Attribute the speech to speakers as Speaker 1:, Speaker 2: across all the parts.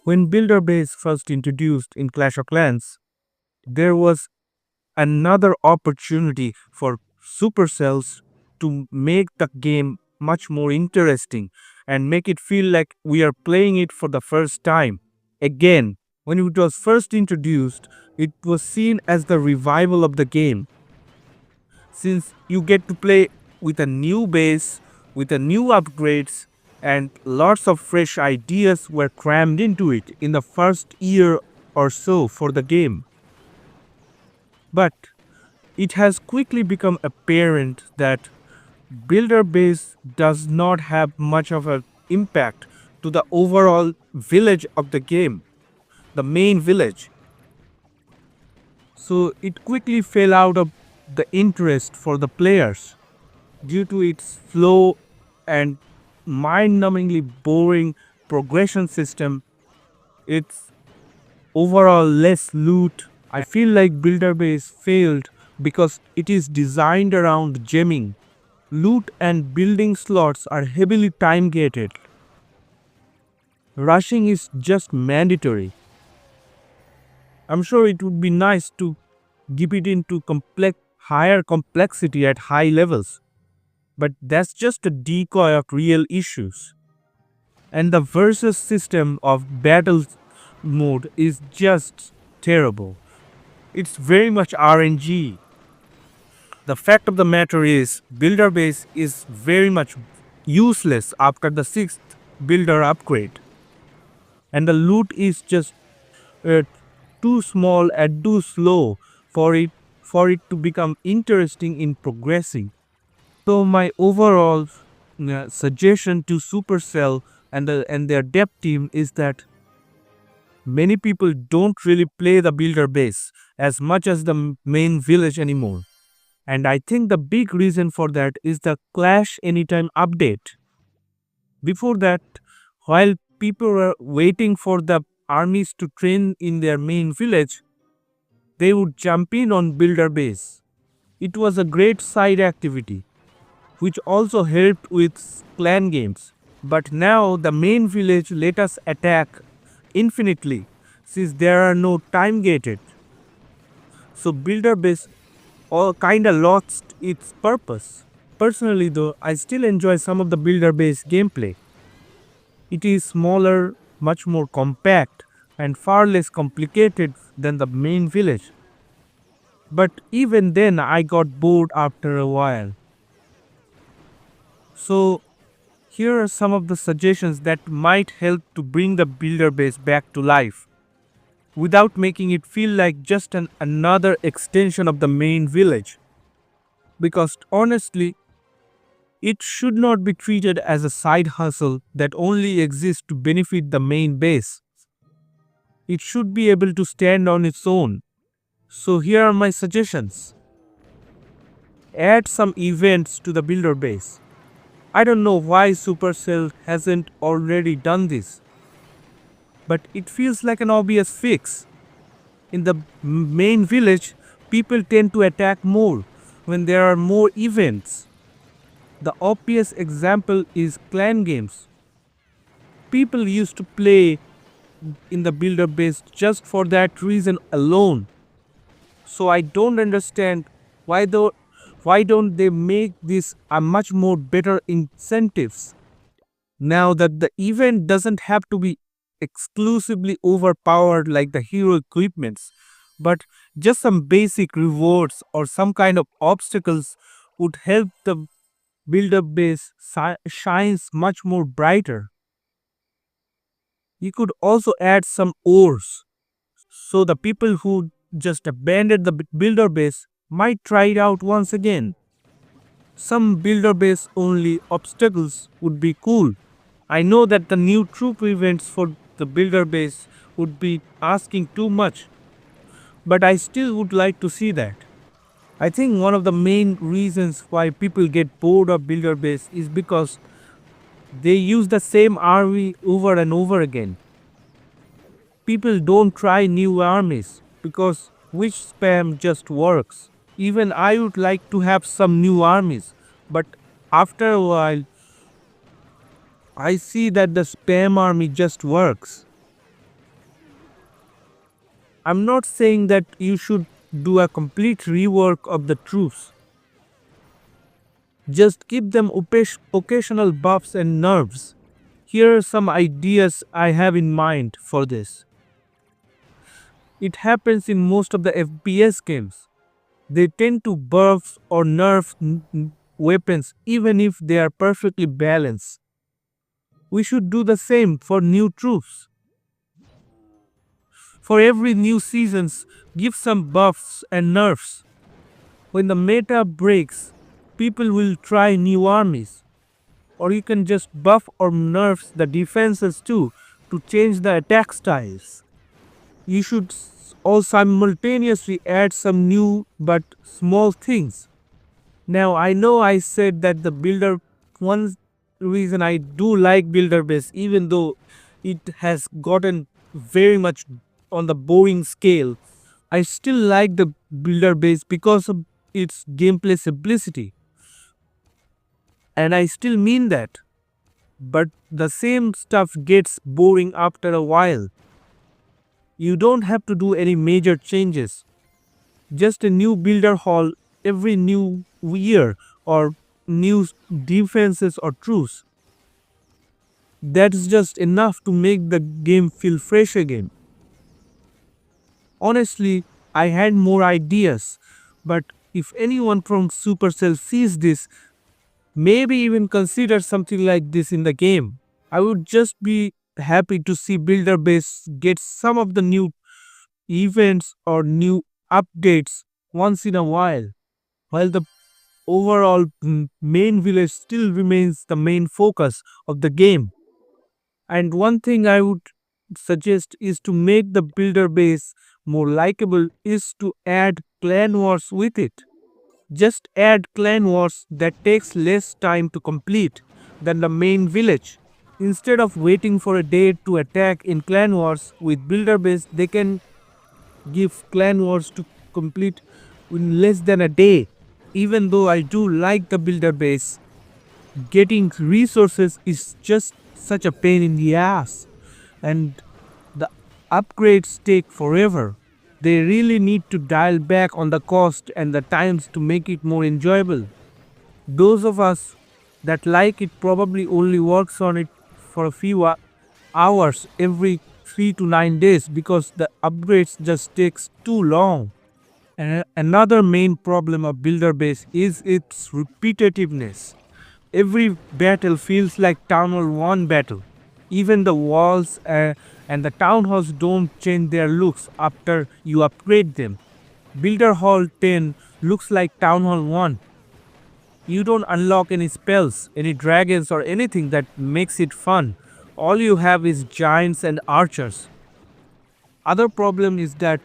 Speaker 1: When Builder Base first introduced in Clash of Clans, there was another opportunity for Supercells to make the game much more interesting and make it feel like we are playing it for the first time. Again, when it was first introduced, it was seen as the revival of the game, since you get to play with a new base, with a new upgrades, and lots of fresh ideas were crammed into it in the first year or so for the game. But it has quickly become apparent that builder base does not have much of an impact to the overall village of the game, the main village. So it quickly fell out of the interest for the players due to its slow and mind-numbingly boring progression system. Its overall less loot. I feel like builder base failed because it is designed around gemming. Loot and building slots are heavily time gated. Rushing is just mandatory. I'm sure it would be nice to give it into higher complexity at high levels, but that's just a decoy of real issues. And the versus system of battle mode is just terrible. It's very much RNG. The fact of the matter is, builder base is very much useless after the 6th builder upgrade. And the loot is just uh, too small and too slow for it to become interesting in progressing. So my overall suggestion to Supercell and their dev team is that many people don't really play the builder base as much as the main village anymore. And I think the big reason for that is the Clash Anytime update. Before that, while people were waiting for the armies to train in their main village, they would jump in on builder base. It was a great side activity, which also helped with clan games. But now the main village let us attack infinitely since there are no time gated. So builder base all kinda lost its purpose. Personally though, I still enjoy some of the builder based gameplay. It is smaller, much more compact, and far less complicated than the main village. But even then, I got bored after a while. So, here are some of the suggestions that might help to bring the builder base back to life without making it feel like just another extension of the main village. Because honestly, it should not be treated as a side hustle that only exists to benefit the main base. It should be able to stand on its own. So here are my suggestions. Add some events to the builder base. I don't know why Supercell hasn't already done this, but it feels like an obvious fix. In the main village, people tend to attack more when there are more events. The obvious example is clan games. People used to play in the builder base just for that reason alone. So I don't understand why don't they make this a much more better incentives. Now that the event doesn't have to be exclusively overpowered like the hero equipments, but just some basic rewards or some kind of obstacles would help the builder base shines much more brighter. You could also add some ores, so the people who just abandoned the builder base might try it out once again. Some builder base only obstacles would be cool. I know that the new troop events for the builder base would be asking too much, but I still would like to see that. I think one of the main reasons why people get bored of builder base is because they use the same army over and over again. People don't try new armies because which spam just works. Even I would like to have some new armies, but after a while I see that the spam army just works. I'm not saying that you should do a complete rework of the troops. Just give them occasional buffs and nerfs. Here are some ideas I have in mind for this. It happens in most of the FPS games. They tend to buff or nerf weapons even if they are perfectly balanced. We should do the same for new troops. For every new seasons, give some buffs and nerfs. When the meta breaks, people will try new armies. Or you can just buff or nerf the defenses too to change the attack styles. You should all simultaneously add some new but small things. Now I know I said that the builder, one reason I do like builder base even though it has gotten very much on the boring scale, I still like the builder base because of its gameplay simplicity. And I still mean that. But the same stuff gets boring after a while. You don't have to do any major changes. Just a new builder hall every new year or new defenses or truths. That's just enough to make the game feel fresh again. Honestly, I had more ideas, but if anyone from Supercell sees this, maybe even consider something like this in the game. I would just be happy to see Builder Base get some of the new events or new updates once in a while the overall main village still remains the main focus of the game. And one thing I would suggest is to make the builder base more likable is to add clan wars with it. Just add clan wars that takes less time to complete than the main village. Instead of waiting for a day to attack in clan wars with builder base, they can give clan wars to complete in less than a day. Even though I do like the builder base, getting resources is just such a pain in the ass, and the upgrades take forever. They really need to dial back on the cost and the times to make it more enjoyable. Those of us that like it probably only works on it for a few hours every 3 to 9 days because the upgrades just takes too long. And another main problem of builder base is its repetitiveness. Every battle feels like Town Hall 1 battle. Even the walls and the town halls don't change their looks after you upgrade them. Builder Hall 10 looks like Town Hall 1. You don't unlock any spells, any dragons or anything that makes it fun. All you have is giants and archers. Other problem is that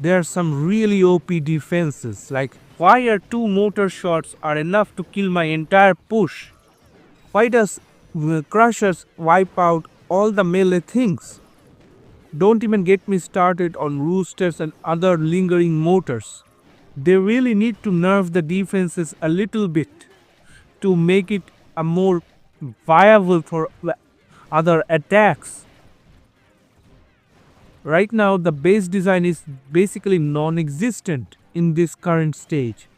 Speaker 1: there are some really OP defenses, like why are 2 mortar shots are enough to kill my entire push? Why does Crushers wipe out all the melee things? Don't even get me started on roosters and other lingering mortars. They really need to nerf the defenses a little bit to make it a more viable for other attacks. Right now, the base design is basically non-existent in this current stage,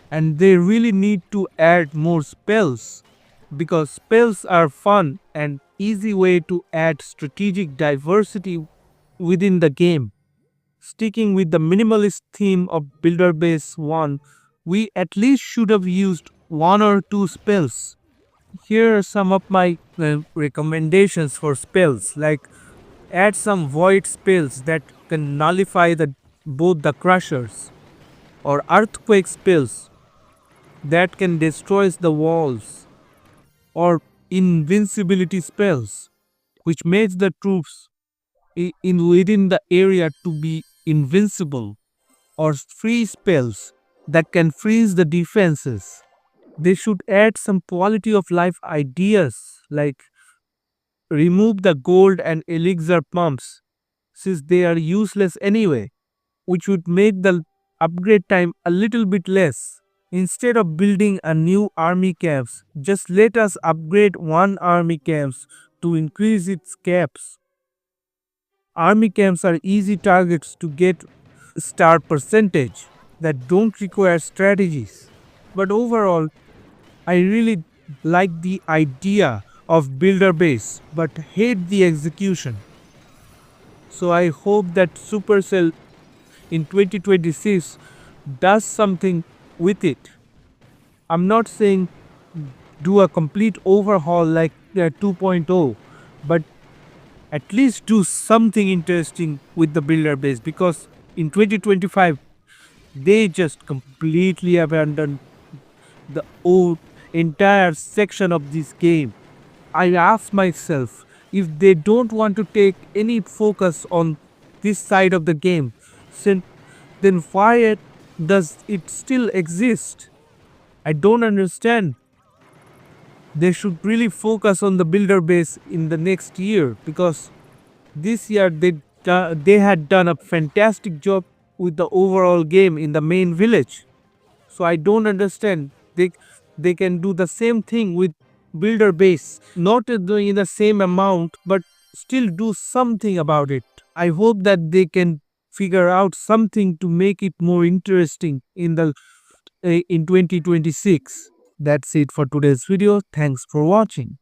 Speaker 1: and they really need to add more spells because spells are fun and easy way to add strategic diversity within the game. Sticking with the minimalist theme of Builder Base 1, we at least should have used 1 or 2 spells. Here are some of my recommendations for spells, like add some void spells that can nullify both the crushers, or earthquake spells that can destroy the walls, or invincibility spells which makes the troops within the area to be invincible, or free spells that can freeze the defenses. They should add some quality of life ideas like remove the gold and elixir pumps since they are useless anyway, which would make the upgrade time a little bit less. Instead of building a new army camps, just let us upgrade one army camps to increase its caps. Army camps are easy targets to get star percentage that don't require strategies. But overall, I really like the idea of builder base but hate the execution. So I hope that Supercell in 2026 does something with it. I'm not saying do a complete overhaul like 2.0, but at least do something interesting with the builder base, because in 2025 they just completely abandoned the old entire section of this game. I ask myself, if they don't want to take any focus on this side of the game, then why does it still exist? I don't understand. They should really focus on the builder base in the next year, because this year they had done a fantastic job with the overall game in the main village. So I don't understand. They can do the same thing with builder base, not in the same amount, but still do something about it. I hope that they can figure out something to make it more interesting in 2026. That's it for today's video. Thanks for watching.